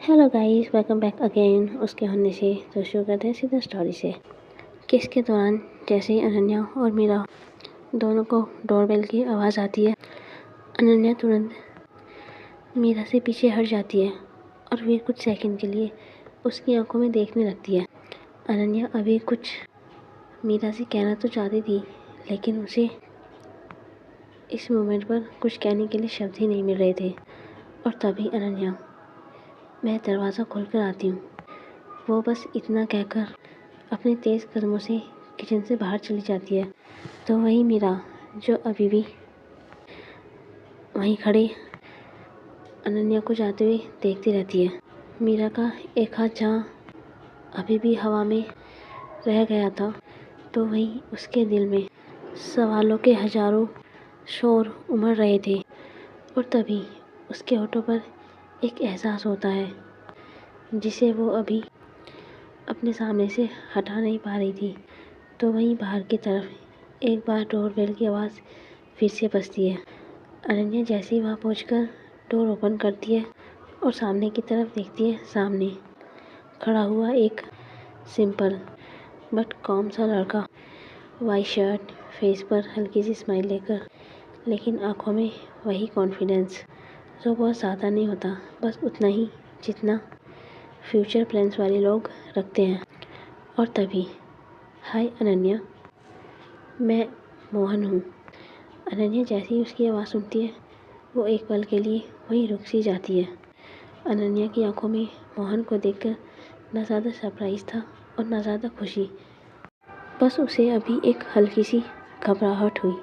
Hello guys, welcome back again. उसके होने से तो शुरू करते हैं सीधा स्टोरी से। किस के दौरान जैसे ही अनन्या और मीरा दोनों को डोरबेल की आवाज़ आती है, अनन्या तुरंत मीरा से पीछे हट जाती है और फिर कुछ सेकंड के लिए उसकी आंखों में देखने लगती है। अनन्या अभी कुछ मीरा से कहना तो चाहती थी, लेकिन उसे इस मोमेंट पर कुछ कहने के लिए शब्द ही नहीं मिल रहे थे। और तभी अनन्या, मैं दरवाज़ा खोलकर आती हूँ, वो बस इतना कहकर अपने तेज़ कदमों से किचन से बाहर चली जाती है। तो वहीं मीरा, जो अभी भी वहीं खड़े अनन्या को जाते हुए देखती रहती है। मीरा का एक हाथ जहाँ अभी भी हवा में रह गया था, तो वहीं उसके दिल में सवालों के हजारों शोर उमड़ रहे थे। और तभी उसके होठों पर एक एहसास होता है जिसे वो अभी अपने सामने से हटा नहीं पा रही थी। तो वहीं बाहर की तरफ एक बार डोरबेल की आवाज़ फिर से बजती है। अनन्या जैसे ही वहाँ पहुँचकर डोर ओपन करती है और सामने की तरफ देखती है, सामने खड़ा हुआ एक सिंपल बट कॉम सा लड़का, वाइट शर्ट, फेस पर हल्की सी स्माइल लेकर, लेकिन आंखों में वही कॉन्फिडेंस जो बहुत ज़्यादा नहीं होता, बस उतना ही जितना फ्यूचर प्लान्स वाले लोग रखते हैं। और तभी, हाय अनन्या, मैं मोहन हूँ। अनन्या जैसे ही उसकी आवाज़ सुनती है, वो एक पल के लिए वहीं रुक सी जाती है। अनन्या की आंखों में मोहन को देखकर न ज़्यादा सरप्राइज़ था और न ज़्यादा खुशी, बस उसे अभी एक हल्की सी घबराहट हुई।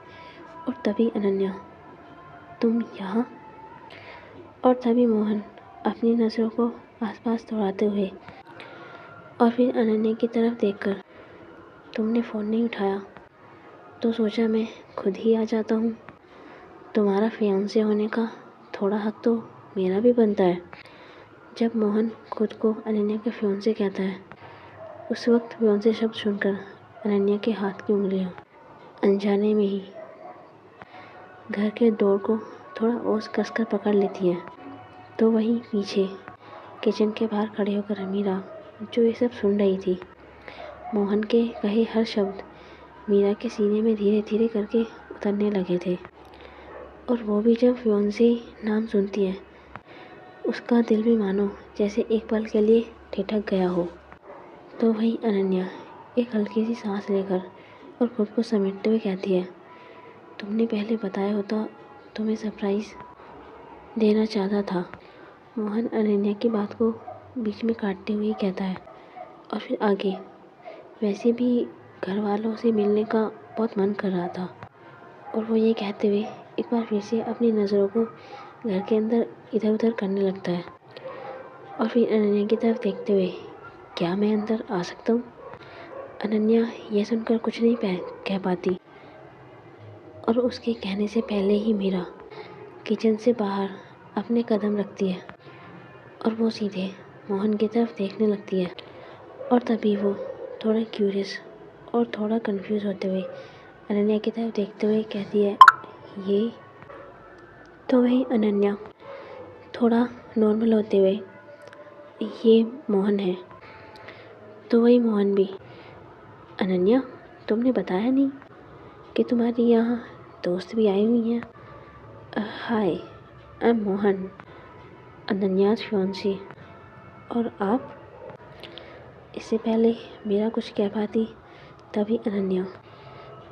और तभी अनन्या, तुम यहाँ? और तभी मोहन अपनी नज़रों को आसपास दौड़ाते हुए और फिर अनन्या की तरफ देखकर, तुमने फ़ोन नहीं उठाया तो सोचा मैं खुद ही आ जाता हूँ। तुम्हारा फियांसे होने का थोड़ा हक तो मेरा भी बनता है। जब मोहन खुद को अनन्या के फियांसे कहता है, उस वक्त फियांसे शब्द सुनकर अनन्या के हाथ की उंगलियाँ अनजाने में ही घर के डोर को थोड़ा और कसकर पकड़ लेती हैं। तो वहीं पीछे किचन के बाहर खड़े होकर मीरा, जो ये सब सुन रही थी, मोहन के कहे हर शब्द मीरा के सीने में धीरे धीरे करके उतरने लगे थे। और वो भी जब फियांसे नाम सुनती है, उसका दिल भी मानो जैसे एक पल के लिए ठिठक गया हो। तो वहीं अनन्या एक हल्की सी सांस लेकर और खुद को समेटते हुए कहती है, तुमने पहले बताया होता तो मैं सरप्राइज़ देना चाहता था। मोहन अनन्या की बात को बीच में काटते हुए कहता है और फिर आगे, वैसे भी घर वालों से मिलने का बहुत मन कर रहा था। और वो ये कहते हुए एक बार फिर से अपनी नज़रों को घर के अंदर इधर उधर करने लगता है और फिर अनन्या की तरफ देखते हुए, क्या मैं अंदर आ सकता हूँ? अनन्या यह सुनकर कुछ नहीं कह पाती और उसके कहने से पहले ही मीरा किचन से बाहर अपने कदम रखती है और वो सीधे मोहन की तरफ देखने लगती है। और तभी वो थोड़ा क्यूरियस और थोड़ा कंफ्यूज होते हुए अनन्या की तरफ देखते हुए कहती है, ये? तो वही अनन्या थोड़ा नॉर्मल होते हुए, ये मोहन है। तो वही मोहन भी, अनन्या तुमने बताया नहीं कि तुम्हारी यहाँ दोस्त भी आई हुई हैं। हाय, आई एम मोहन, अनन्याज फियांसे। और आप? इससे पहले मेरा कुछ कह पाती, तभी अनन्या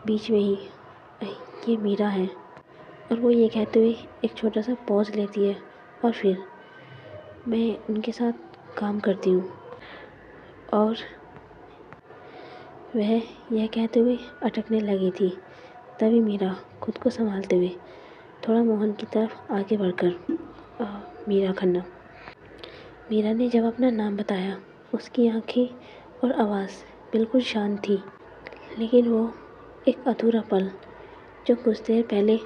बीच में ही, ये मीरा है। और वो ये कहते हुए एक छोटा सा पॉज लेती है और फिर, मैं उनके साथ काम करती हूँ। और वह यह कहते हुए अटकने लगी थी। तभी मीरा खुद को संभालते हुए थोड़ा मोहन की तरफ आगे बढ़कर, मीरा खन्ना। मीरा ने जब अपना नाम बताया, उसकी आंखें और आवाज़ बिल्कुल शांत थी, लेकिन वो एक अधूरा पल जो कुछ देर पहले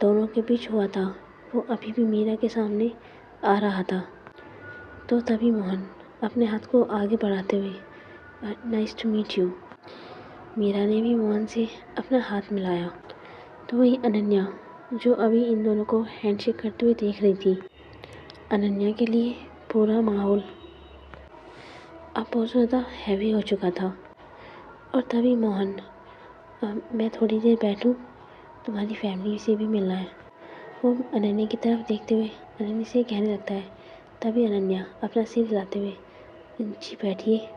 दोनों के बीच हुआ था, वो अभी भी मीरा के सामने आ रहा था। तो तभी मोहन अपने हाथ को आगे बढ़ाते हुए, nice to meet you. Meera ने भी मोहन से अपना हाथ मिलाया। तो वही अनन्या, जो अभी इन दोनों को हैंडशेक करते हुए देख रही थी, अनन्या के लिए पूरा माहौल अब बहुत ज़्यादा हैवी हो चुका था। और तभी मोहन, मैं थोड़ी देर बैठूं, तुम्हारी फैमिली से भी मिलना है, वो अनन्या की तरफ देखते हुए अनन्या से कहने लगता है। तभी अनन्या अपना सिर हिलाते हुए, जी बैठिए।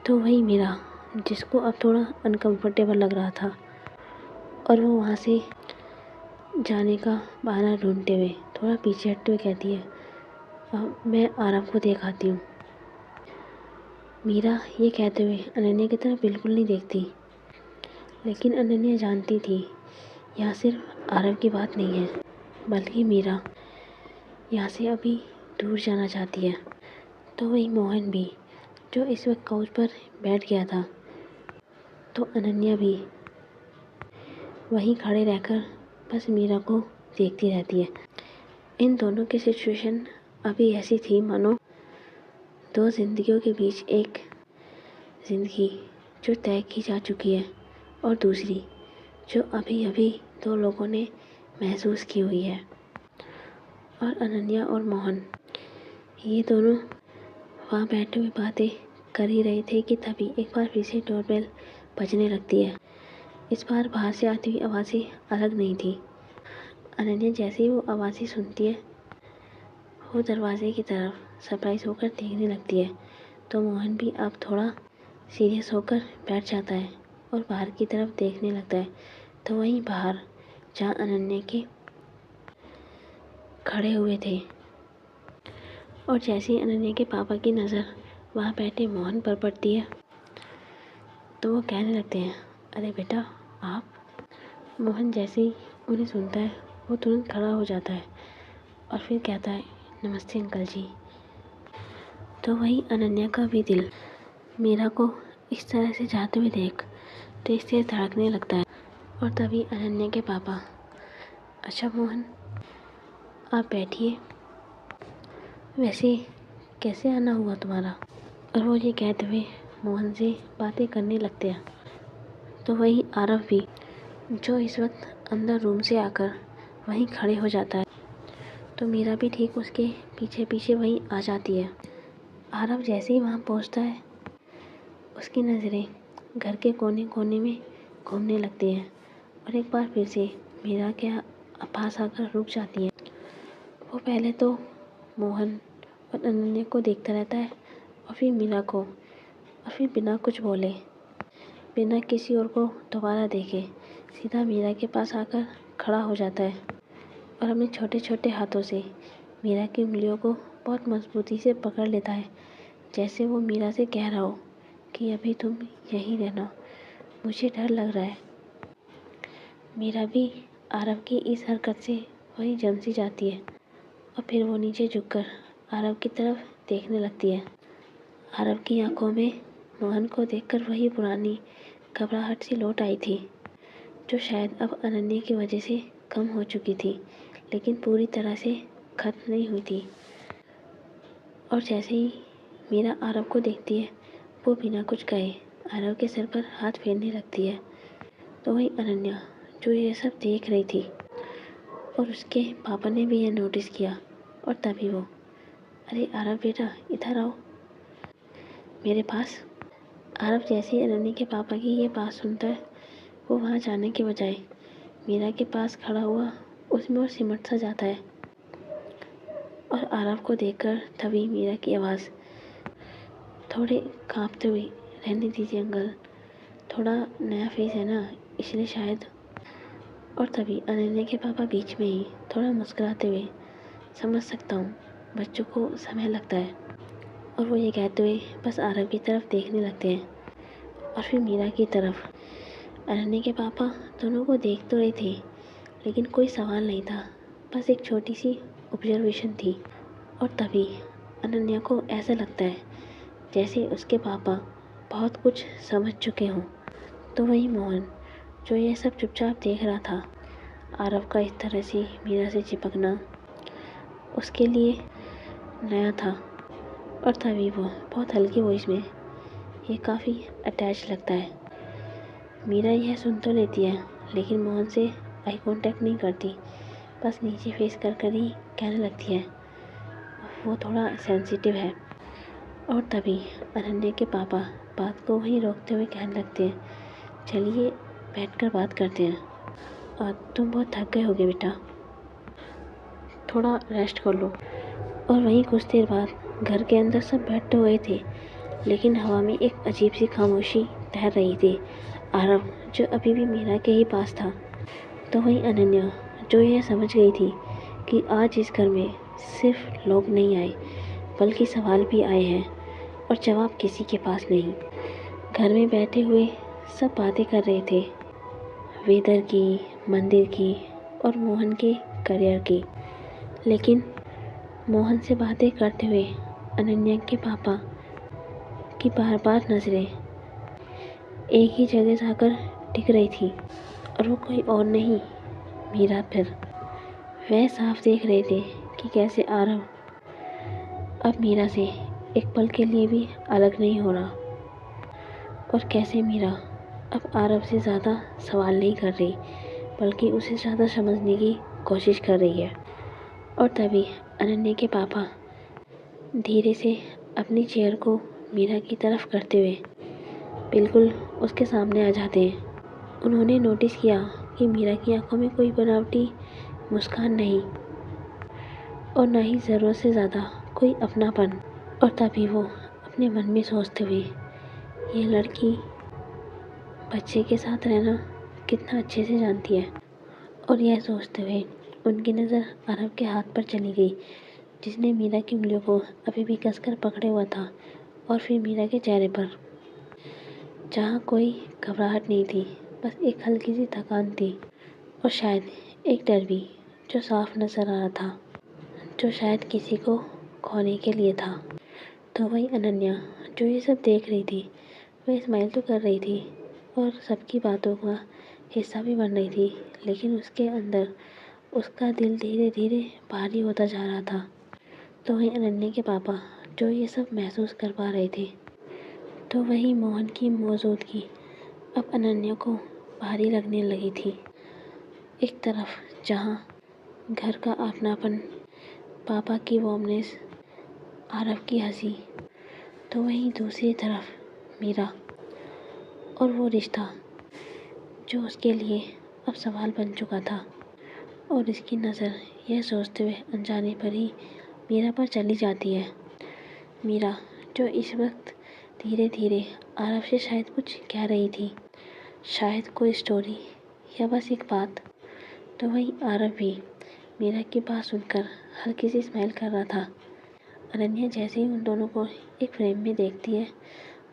तो वही मीरा, जिसको अब थोड़ा अनकंफर्टेबल लग रहा था और वो वहाँ से जाने का बहाना ढूंढते हुए थोड़ा पीछे हटते हुए कहती है, मैं आराम को देख आती हूँ। मीरा ये कहते हुए अनन्या की तरफ बिल्कुल नहीं देखती, लेकिन अनन्या जानती थी यहाँ सिर्फ आरव की बात नहीं है, बल्कि मीरा यहाँ से अभी दूर जाना चाहती है। तो वही मोहन भी, जो इस वक्त काउच पर बैठ गया था, तो अनन्या भी वहीं खड़े रहकर बस मीरा को देखती रहती है। इन दोनों की सिचुएशन अभी ऐसी थी मानो दो जिंदगियों के बीच एक ज़िंदगी जो तय की जा चुकी है और दूसरी जो अभी अभी दो लोगों ने महसूस की हुई है। और अनन्या और मोहन ये दोनों वहाँ बैठे हुए बातें कर ही रहे थे कि तभी एक बार फिर से डोरबेल बजने लगती है। इस बार बाहर से आती हुई आवाज़ें अलग नहीं थी। अनन्या जैसे ही वो आवाज़ें सुनती है, वो दरवाजे की तरफ सरप्राइज होकर देखने लगती है। तो मोहन भी अब थोड़ा सीरियस होकर बैठ जाता है और बाहर की तरफ देखने लगता है। तो वहीं बाहर जहाँ अनन्या के खड़े हुए थे, और जैसे ही अनन्या के पापा की नज़र वहाँ बैठे मोहन पर पड़ती है, तो वो कहने लगते हैं, अरे बेटा आप। मोहन जैसे ही उन्हें सुनता है, वो तुरंत खड़ा हो जाता है और फिर कहता है, नमस्ते अंकल जी। तो वही अनन्या का भी दिल मीरा को इस तरह से जाते हुए देख तेज तेज धड़कने लगता है। और तभी अनन्या के पापा, अच्छा मोहन आप बैठिए, वैसे कैसे आना हुआ तुम्हारा। और वो ये कहते हुए मोहन से बातें करने लगते हैं। तो वही आरव भी, जो इस वक्त अंदर रूम से आकर वहीं खड़े हो जाता है, तो मीरा भी ठीक उसके पीछे पीछे वहीं आ जाती है। आरव जैसे ही वहाँ पहुँचता है, उसकी नज़रें घर के कोने कोने में घूमने लगती हैं और एक बार फिर से मीरा के पास आकर रुक जाती हैं। वो पहले तो मोहन और अनन्या को देखता रहता है और फिर मीरा को, और फिर बिना कुछ बोले, बिना किसी और को दोबारा देखे सीधा मीरा के पास आकर खड़ा हो जाता है और अपने छोटे छोटे हाथों से मीरा की उंगलियों को बहुत मजबूती से पकड़ लेता है, जैसे वो मीरा से कह रहा हो कि अभी तुम यहीं रहना, मुझे डर लग रहा है। मीरा भी आरव की इस हरकत से वहीं जम सी जाती है और फिर वो नीचे झुककर आरव की तरफ देखने लगती है। आरव की आंखों में मोहन को देखकर वही पुरानी घबराहट सी लौट आई थी, जो शायद अब अनन्या की वजह से कम हो चुकी थी, लेकिन पूरी तरह से खत्म नहीं हुई थी। और जैसे ही मीरा आरव को देखती है, वो बिना कुछ कहे आरव के सर पर हाथ फेरने लगती है। तो वही अनन्या, जो ये सब देख रही थी, और उसके पापा ने भी यह नोटिस किया, और तभी वो, अरे आरव बेटा इधर आओ मेरे पास। आरव जैसे ही अनन्या के पापा की ये बात सुनता है, वो वहाँ जाने के बजाय मीरा के पास खड़ा हुआ उसमें और सिमट सा जाता है। और आरव को देखकर तभी मीरा की आवाज़ थोड़े कांपते हुए, रहने दीजिए अंकल, थोड़ा नया फेस है ना इसलिए शायद। और तभी अनन्या के पापा बीच में ही थोड़ा मुस्कुराते हुए, समझ सकता हूँ बच्चों को समय लगता है। और वो ये कहते हुए बस आरव की तरफ देखने लगते हैं और फिर मीरा की तरफ। अनन्या के पापा दोनों को देख तो रहे थे, लेकिन कोई सवाल नहीं था, बस एक छोटी सी ऑब्जर्वेशन थी। और तभी अनन्या को ऐसा लगता है जैसे उसके पापा बहुत कुछ समझ चुके हों। तो वही मोहन, जो ये सब चुपचाप देख रहा था, आरव का इस तरह से मीरा से चिपकना उसके लिए नया था। और तभी वो बहुत हल्की वॉइस में, ये काफ़ी अटैच लगता है। मीरा यह सुन तो लेती है, लेकिन मोहन से आई कांटेक्ट नहीं करती, बस नीचे फेस कर कर ही कहने लगती है, वो थोड़ा सेंसिटिव है। और तभी अनन्या के पापा बात को वहीं रोकते हुए कहने लगते हैं, चलिए बैठकर बात करते हैं। और तुम बहुत थक गए होगे बेटा, थोड़ा रेस्ट कर लो। और वहीं कुछ देर बाद घर के अंदर सब बैठे हुए थे, लेकिन हवा में एक अजीब सी खामोशी तैर रही थी। आरव जो अभी भी मीरा के ही पास था, तो वहीं अनन्या जो यह समझ गई थी कि आज इस घर में सिर्फ लोग नहीं आए, बल्कि सवाल भी आए हैं और जवाब किसी के पास नहीं। घर में बैठे हुए सब बातें कर रहे थे, वेदर की, मंदिर की और मोहन के करियर की। लेकिन मोहन से बातें करते हुए अनन्या के पापा की बार बार नज़रें एक ही जगह जाकर टिक रही थी, और वो कोई और नहीं, मीरा पर। वह साफ देख रहे थे कि कैसे आरव अब मीरा से एक पल के लिए भी अलग नहीं हो रहा, और कैसे मीरा अब आरव से ज़्यादा सवाल नहीं कर रही, बल्कि उसे ज़्यादा समझने की कोशिश कर रही है। और तभी अनन्या के पापा धीरे से अपनी चेयर को मीरा की तरफ करते हुए बिल्कुल उसके सामने आ जाते हैं। उन्होंने नोटिस किया कि मीरा की आंखों में कोई बनावटी मुस्कान नहीं, और न ही ज़रूरत से ज़्यादा कोई अपनापन। और तभी वो अपने मन में सोचते हुए, ये लड़की बच्चे के साथ रहना कितना अच्छे से जानती है। और यह सोचते हुए उनकी नज़र आरव के हाथ पर चली गई, जिसने मीरा की उंगलियों को अभी भी कसकर पकड़े हुआ था। और फिर मीरा के चेहरे पर, जहाँ कोई घबराहट नहीं थी, बस एक हल्की सी थकान थी, और शायद एक डर भी जो साफ नज़र आ रहा था, जो शायद किसी को खोने के लिए था। तो वही अनन्या जो ये सब देख रही थी, वह स्माइल तो कर रही थी और सबकी बातों का हिस्सा भी बन रही थी, लेकिन उसके अंदर उसका दिल धीरे धीरे भारी होता जा रहा था। तो वहीं अनन्या के पापा जो ये सब महसूस कर पा रहे थे, तो वही मोहन की मौजूदगी अब अनन्या को भारी लगने लगी थी। एक तरफ जहाँ घर का अपनापन, पापा की वार्मनेस, आरव की हंसी, तो वहीं दूसरी तरफ मीरा और वो रिश्ता जो उसके लिए अब सवाल बन चुका था। और इसकी नज़र यह सोचते हुए अनजाने पर ही मीरा पर चली जाती है। मीरा जो इस वक्त धीरे धीरे आरव से शायद कुछ कह रही थी, शायद कोई स्टोरी या बस एक बात। तो वहीं आरव भी मीरा की बात सुनकर हल्की सी स्माइल कर रहा था। अनन्या जैसे ही उन दोनों को एक फ्रेम में देखती है,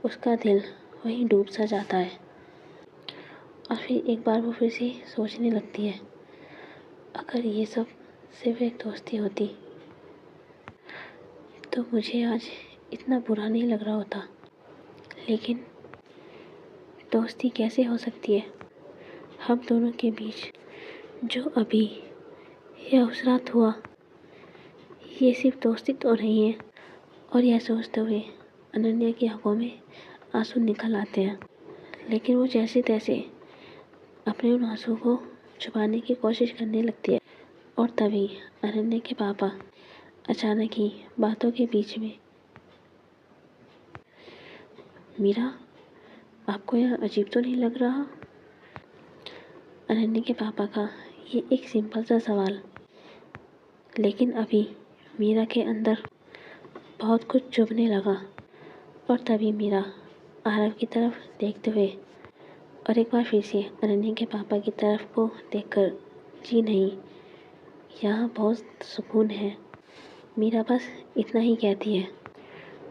उसका दिल वहीं डूब सा जाता है। और फिर एक बार वो फिर से सोचने लगती है, अगर ये सब सिर्फ एक दोस्ती होती तो मुझे आज इतना बुरा नहीं लग रहा होता। लेकिन दोस्ती कैसे हो सकती है हम दोनों के बीच? जो अभी यह उस रात हुआ, ये सिर्फ दोस्ती तो नहीं है। और यह सोचते हुए अनन्या की आंखों में आंसू निकल आते हैं, लेकिन वो जैसे तैसे अपने उन आंसू को छुपाने की कोशिश करने लगती है। और तभी अनन्या के पापा अचानक ही बातों के बीच में, मीरा आपको यहाँ अजीब तो नहीं लग रहा? अनन्या के पापा का ये एक सिंपल सा सवाल, लेकिन अभी मीरा के अंदर बहुत कुछ चुभने लगा। और तभी मीरा आरव की तरफ देखते हुए और एक बार फिर से अनन्या के पापा की तरफ को देखकर, जी नहीं, यहाँ बहुत सुकून है, मीरा बस इतना ही कहती है।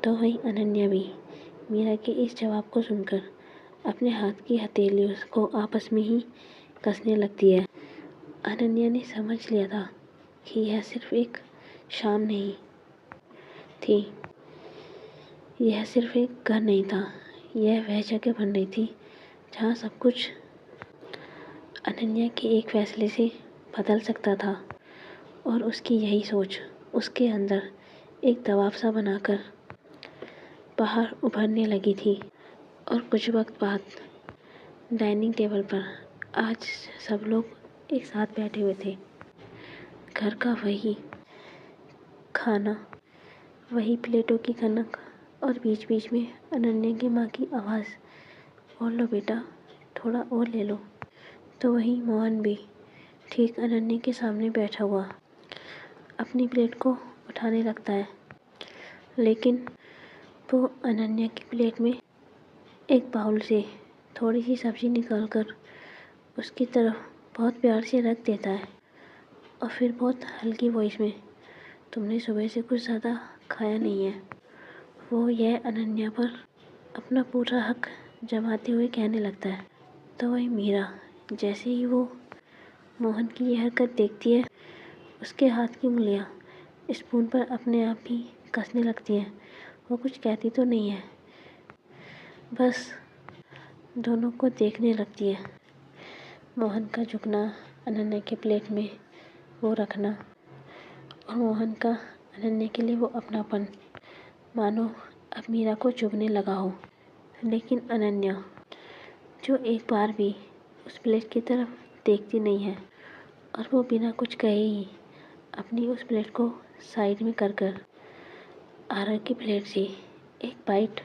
तो वहीं अनन्या भी मीरा के इस जवाब को सुनकर अपने हाथ की हथेलियों को आपस में ही कसने लगती है। अनन्या ने समझ लिया था कि यह सिर्फ एक शाम नहीं थी, यह सिर्फ एक घर नहीं था, यह वह जगह बन रही थी जहाँ सब कुछ अनन्या के एक फैसले से बदल सकता था। और उसकी यही सोच उसके अंदर एक दबाव सा बनाकर बाहर उभरने लगी थी। और कुछ वक्त बाद डाइनिंग टेबल पर आज सब लोग एक साथ बैठे हुए थे। घर का वही खाना वही प्लेटों की खनक और बीच बीच में अनन्या की माँ की आवाज़, और लो बेटा, थोड़ा और ले लो। तो वही मोहन भी ठीक अनन्या के सामने बैठा हुआ अपनी प्लेट को उठाने लगता है, लेकिन वो अनन्या की प्लेट में एक बाउल से थोड़ी सी सब्ज़ी निकालकर उसकी तरफ बहुत प्यार से रख देता है, और फिर बहुत हल्की वॉइस में, तुमने सुबह से कुछ ज़्यादा खाया नहीं है। वो यह अनन्या पर अपना पूरा हक जमाते हुए कहने लगता है। तो वही मीरा जैसे ही वो मोहन की यह हरकत देखती है, उसके हाथ की उंगलियां स्पून पर अपने आप ही कसने लगती हैं। वो कुछ कहती तो नहीं है, बस दोनों को देखने लगती है। मोहन का झुकना, अनन्या के प्लेट में वो रखना, और मोहन का अनन्या के लिए वो अपनापन, मानो अब मीरा को चुभने लगा हो। लेकिन अनन्या, जो एक बार भी उस प्लेट की तरफ देखती नहीं है, और वो बिना कुछ कहे ही अपनी उस प्लेट को साइड में कर आरव की प्लेट से एक बाइट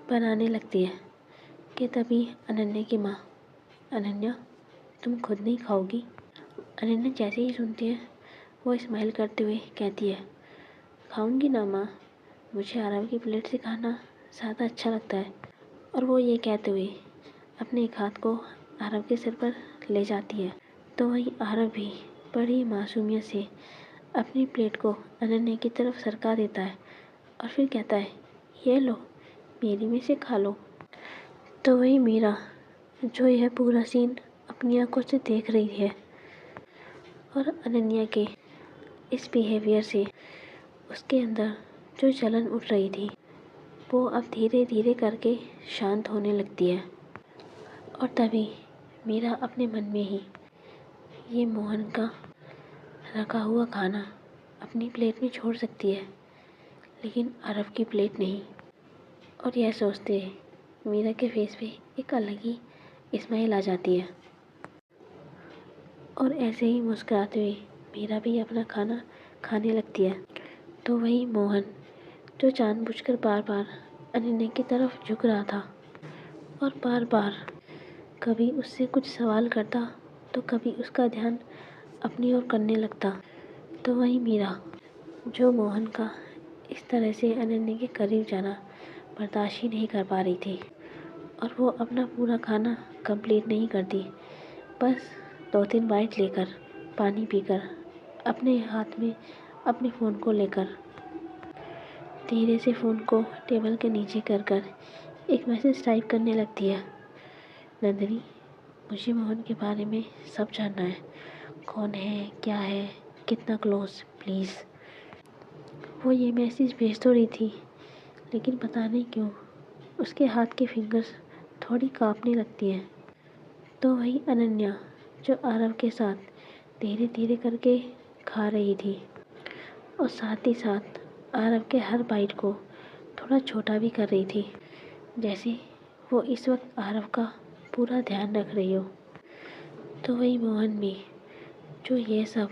बनाने लगती है कि तभी अनन्या की माँ, अनन्या तुम खुद नहीं खाओगी? अनन्या जैसे ही सुनती है, वो स्माइल करते हुए कहती है, खाऊंगी ना माँ, मुझे आरव की प्लेट से खाना ज़्यादा अच्छा लगता है। और वो ये कहते हुए अपने एक हाथ को आरव के सिर पर ले जाती है। तो वही आरव भी बड़ी मासूमियत से अपनी प्लेट को अनन्या की तरफ सरका देता है, और फिर कहता है, ये लो, मेरी में से खा लो। तो वही मीरा, जो यह पूरा सीन अपनी आंखों से देख रही है, और अनन्या के इस बिहेवियर से उसके अंदर जो जलन उठ रही थी, वो अब धीरे धीरे करके शांत होने लगती है। और तभी मीरा अपने मन में ही ये मोहन का रखा हुआ खाना अपनी प्लेट में छोड़ सकती है, लेकिन आरव की प्लेट नहीं। और यह सोचते मीरा के फेस पे एक अलग ही स्माइल आ जाती है, और ऐसे ही मुस्कुराते हुए मीरा भी अपना खाना खाने लगती है। तो वही मोहन, जो जानबूझकर बार बार अनन्या की तरफ झुक रहा था और बार बार कभी उससे कुछ सवाल करता, तो कभी उसका ध्यान अपनी ओर करने लगता। तो वही मीरा, जो मोहन का इस तरह से अनन्या के करीब जाना बर्दाश्त ही नहीं कर पा रही थी, और वो अपना पूरा खाना कंप्लीट नहीं करती, बस 2-3 बाइट लेकर, पानी पीकर, अपने हाथ में अपने फ़ोन को लेकर धीरे से फ़ोन को टेबल के नीचे कर एक मैसेज टाइप करने लगती है, नंदिनी, मुझे मोहन के बारे में सब जानना है, कौन है, क्या है, कितना क्लोज, प्लीज़। वो ये मैसेज भेज तो रही थी, लेकिन पता नहीं क्यों उसके हाथ की फिंगर्स थोड़ी कांपने लगती हैं। तो वही अनन्या, जो आरव के साथ धीरे धीरे करके खा रही थी, और साथ ही साथ आरव के हर बाइट को थोड़ा छोटा भी कर रही थी, जैसे वो इस वक्त आरव का पूरा ध्यान रख रही हो। तो वही मोहन भी, जो ये सब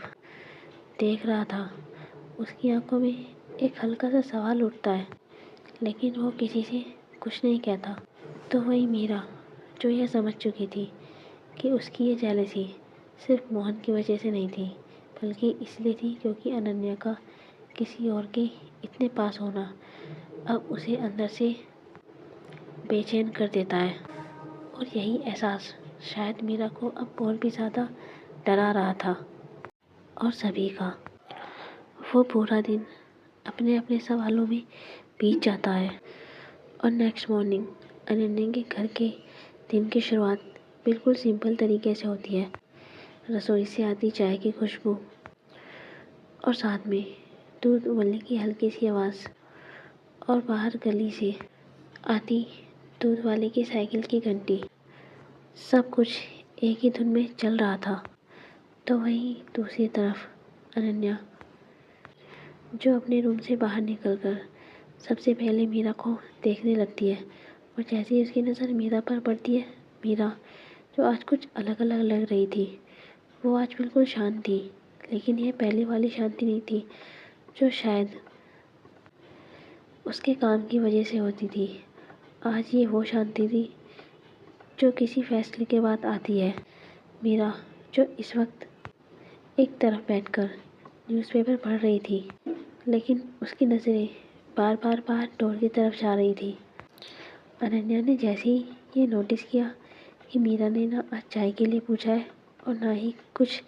देख रहा था, उसकी आंखों में एक हल्का सा सवाल उठता है, लेकिन वो किसी से कुछ नहीं कहता। तो वही मीरा, जो यह समझ चुकी थी कि उसकी ये जेलसी सिर्फ मोहन की वजह से नहीं थी, बल्कि इसलिए थी क्योंकि अनन्या का किसी और के इतने पास होना अब उसे अंदर से बेचैन कर देता है। और यही एहसास शायद मीरा को अब और भी ज़्यादा डरा रहा था। और सभी का वो पूरा दिन अपने अपने सवालों में बीत जाता है, और नेक्स्ट मॉर्निंग अनन्या के घर के दिन की शुरुआत बिल्कुल सिंपल तरीके से होती है। रसोई से आती चाय की खुशबू, और साथ में दूध उबलने की हल्की सी आवाज़, और बाहर गली से आती दूध वाले की साइकिल की घंटी, सब कुछ एक ही धुन में चल रहा था। तो वहीं दूसरी तरफ अनन्या, जो अपने रूम से बाहर निकलकर सबसे पहले मीरा को देखने लगती है, और जैसे ही उसकी नज़र मीरा पर पड़ती है, मीरा, जो आज कुछ अलग अलग लग रही थी, वो आज बिल्कुल शांत थी, लेकिन यह पहले वाली शांति नहीं थी जो शायद उसके काम की वजह से होती थी। आज ये वो शांति थी जो किसी फैसले के बाद आती है। मीरा, जो इस वक्त एक तरफ बैठकर न्यूज़पेपर पढ़ रही थी, लेकिन उसकी नज़रें बार बार बाहर डोर की तरफ जा रही थी। अनन्या ने जैसे ही ये नोटिस किया कि मीरा ने ना आज चाय के लिए पूछा है और ना ही कुछ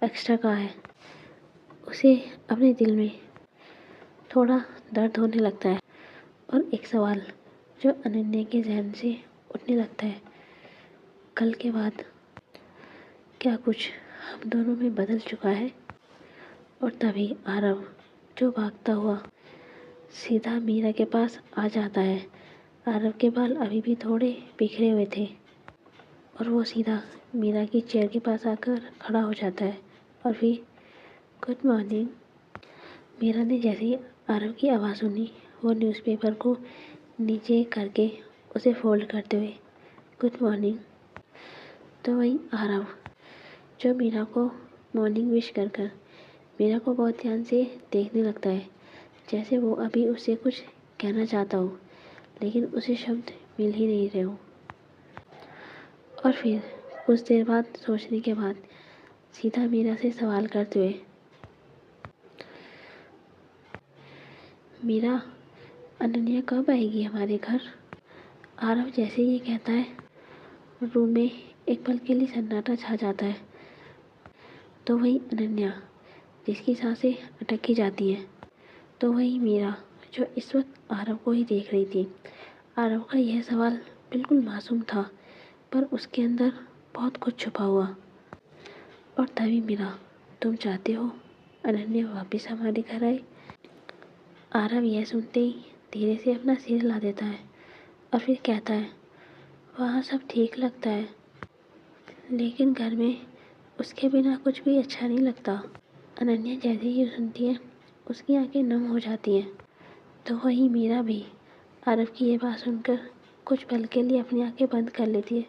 एक्स्ट्रा कहा है, उसे अपने दिल में थोड़ा दर्द होने लगता है और एक सवाल जो अनन्या के जहन से उठने लगता है, कल के बाद क्या कुछ हम दोनों में बदल चुका है? और तभी आरव, जो भागता हुआ सीधा मीरा के पास आ जाता है। आरव के बाल अभी भी थोड़े बिखरे हुए थे और वो सीधा मीरा की चेयर के पास आकर खड़ा हो जाता है और फिर गुड मॉर्निंग। मीरा ने जैसे ही आरव की आवाज़ सुनी, वो न्यूज़पेपर को नीचे करके उसे फोल्ड करते हुए गुड मॉर्निंग। तो वही आरव, जो मीरा को मॉर्निंग विश कर कर मीरा को बहुत ध्यान से देखने लगता है, जैसे वो अभी उससे कुछ कहना चाहता हो, लेकिन उसे शब्द मिल ही नहीं रहे हो। और फिर कुछ देर बाद सोचने के बाद सीधा मीरा से सवाल करते हुए, मीरा, अनन्या कब आएगी हमारे घर? आरव जैसे ये कहता है, रूम में एक पल के लिए सन्नाटा छा जाता है। तो वही अनन्या, जिसकी सांसें अटकी जाती हैं। तो वही मीरा, जो इस वक्त आरव को ही देख रही थी। आरव का यह सवाल बिल्कुल मासूम था, पर उसके अंदर बहुत कुछ छुपा हुआ। और तभी मीरा, तुम चाहते हो अनन्या वापस हमारे घर आए? आरव यह सुनते ही धीरे से अपना सिर हिला देता है और फिर कहता है, वहाँ सब ठीक लगता है, लेकिन घर में उसके बिना कुछ भी अच्छा नहीं लगता। अनन्या जैसे ही सुनती है, उसकी आंखें नम हो जाती हैं। तो वही मीरा भी आरव की ये बात सुनकर कुछ पल के लिए अपनी आंखें बंद कर लेती है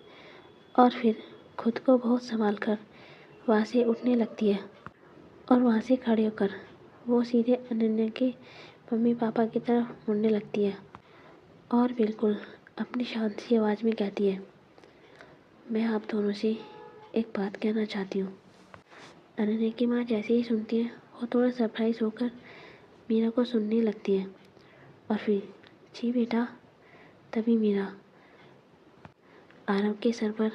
और फिर खुद को बहुत संभाल कर वहाँ से उठने लगती है और वहाँ से खड़े होकर वो सीधे अनन्या के मम्मी पापा की तरफ मुड़ने लगती है और बिल्कुल अपनी शांत सी आवाज़ में कहती है, मैं आप दोनों से एक बात कहना चाहती हूँ। अनन्या की माँ जैसे ही सुनती है, वो थोड़ा सरप्राइज होकर मीरा को सुनने लगती है और फिर, जी बेटा। तभी मीरा आरव के सर पर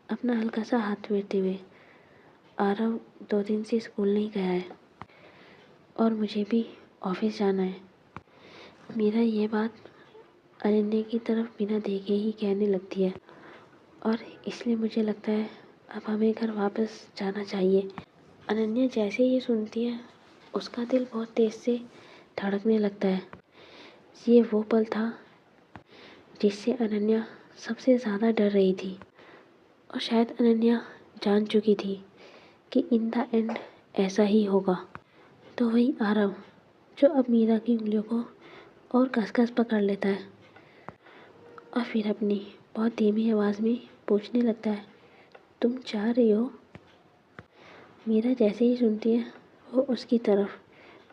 अपना हल्का सा हाथ फेरते हुए, आरव 2 दिन से स्कूल नहीं गया है और मुझे भी ऑफिस जाना है। मीरा ये बात अनन्या की तरफ बिना देखे ही कहने लगती है और इसलिए मुझे लगता है अब हमें घर वापस जाना चाहिए। अनन्या जैसे ये सुनती है, उसका दिल बहुत तेज़ से धड़कने लगता है। ये वो पल था जिससे अनन्या सबसे ज़्यादा डर रही थी और शायद अनन्या जान चुकी थी कि इन द एंड ऐसा ही होगा। तो वही आरव, जो अब मीरा की उंगलियों को और कस-कस पकड़ लेता है और फिर अपनी बहुत धीमी आवाज़ में पूछने लगता है, तुम चाह रही हो? मीरा जैसे ही सुनती है, वो उसकी तरफ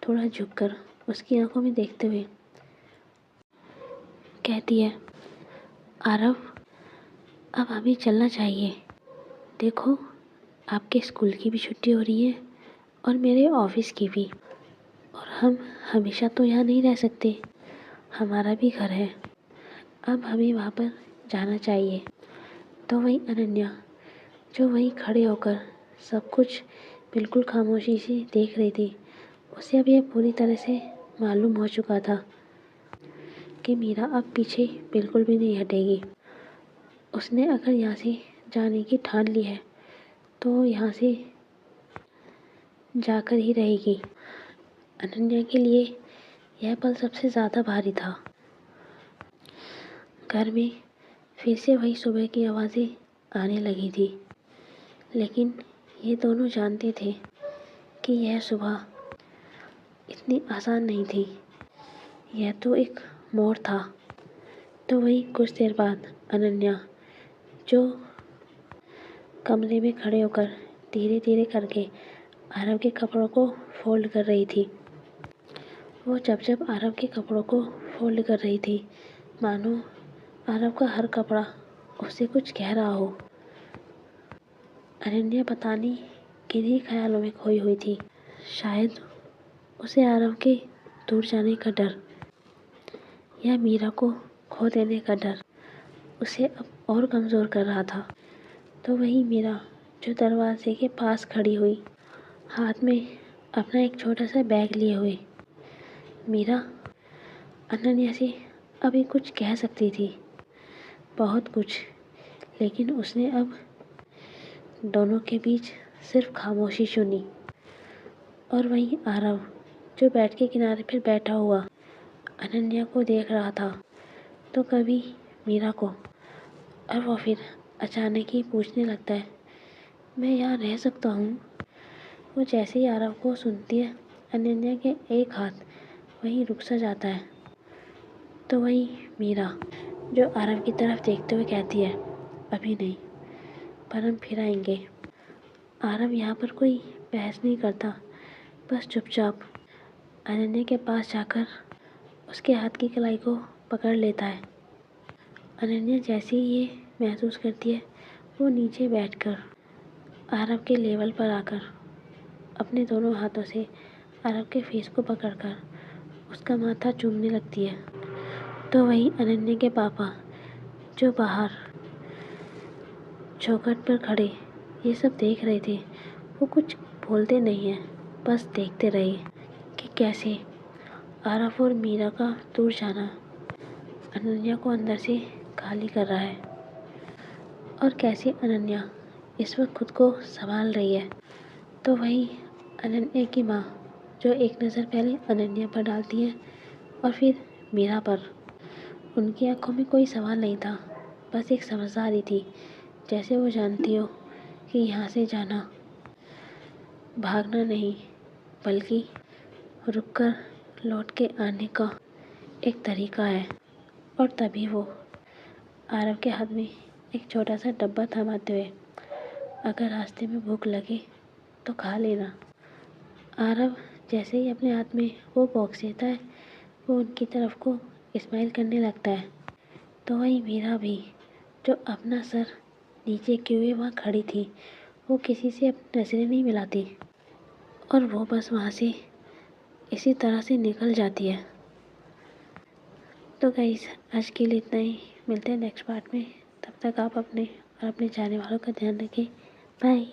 थोड़ा झुककर उसकी आंखों में देखते हुए कहती है, आरव, अब हमें चलना चाहिए। देखो, आपके स्कूल की भी छुट्टी हो रही है और मेरे ऑफिस की भी, और हम हमेशा तो यहाँ नहीं रह सकते। हमारा भी घर है, अब हमें वहाँ पर जाना चाहिए। तो वही अनन्या, जो वहीं खड़े होकर सब कुछ बिल्कुल खामोशी से देख रही थी, उसे अब यह पूरी तरह से मालूम हो चुका था कि मीरा अब पीछे बिल्कुल भी नहीं हटेगी। उसने अगर यहाँ से जाने की ठान ली है तो यहाँ से जाकर ही रहेगी। अनन्या के लिए यह पल सबसे ज़्यादा भारी था। घर में फिर से वही सुबह की आवाज़ें आने लगी थी, लेकिन ये दोनों जानते थे कि यह सुबह इतनी आसान नहीं थी। यह तो एक मोड़ था। तो वही कुछ देर बाद अनन्या, जो कमरे में खड़े होकर धीरे धीरे करके आरव के कपड़ों को फोल्ड कर रही थी, वो जब जब आरव के कपड़ों को फोल्ड कर रही थी, मानो आरव का हर कपड़ा उसे कुछ कह रहा हो। अनन्या पता नहीं किन्हीं ख्यालों में खोई हुई थी। शायद उसे आरव के दूर जाने का डर या मीरा को खो देने का डर उसे अब और कमज़ोर कर रहा था। तो वही मीरा जो दरवाजे के पास खड़ी हुई, हाथ में अपना एक छोटा सा बैग लिए हुए। मीरा अनन्या से अभी कुछ कह सकती थी, बहुत कुछ, लेकिन उसने अब दोनों के बीच सिर्फ खामोशी सुनी। और वहीं आरव जो बेड के किनारे पर बैठा हुआ अनन्या को देख रहा था, तो कभी मीरा को, और वो फिर अचानक ही पूछने लगता है, मैं यहाँ रह सकता हूँ? वो जैसे ही आरव को सुनती है, अनन्या के एक हाथ वहीं रुक सा जाता है। तो वहीं मीरा जो आरव की तरफ देखते हुए कहती है, अभी नहीं, पर हम फिर आएंगे। आरव यहाँ पर कोई बहस नहीं करता, बस चुपचाप अनन्या के पास जाकर उसके हाथ की कलाई को पकड़ लेता है। अनन्या जैसे ही ये महसूस करती है, वो नीचे बैठकर आरव के लेवल पर आकर अपने दोनों हाथों से आरव के फेस को पकड़कर उसका माथा चूमने लगती है। तो वहीं अनन्या के पापा जो बाहर चौखट पर खड़े ये सब देख रहे थे, वो कुछ बोलते नहीं हैं, बस देखते रहे कि कैसे आरव और मीरा का दूर जाना अनन्या को अंदर से खाली कर रहा है, और कैसे अनन्या इस वक्त खुद को संभाल रही है। तो वहीं अनन्या की माँ जो एक नज़र पहले अनन्या पर डालती है और फिर मीरा पर, उनकी आंखों में कोई सवाल नहीं था, बस एक समझदारी थी, जैसे वो जानती हो कि यहाँ से जाना भागना नहीं, बल्कि रुककर लौट के आने का एक तरीका है। और तभी वो आरव के हाथ में एक छोटा सा डब्बा थमाते हुए, अगर रास्ते में भूख लगे तो खा लेना। आरव जैसे ही अपने हाथ में वो बॉक्स लेता है, वो उनकी तरफ को स्माइल करने लगता है। तो वहीं मीरा भी जो अपना सर नीचे किए हुए वहाँ खड़ी थी, वो किसी से अपनी नज़रें नहीं मिलाती, और वो बस वहाँ से इसी तरह से निकल जाती है। तो गाइस, आज के लिए इतना ही। मिलते हैं नेक्स्ट पार्ट में। तब तक आप अपने और अपने जाने वालों का ध्यान रखें। बाय।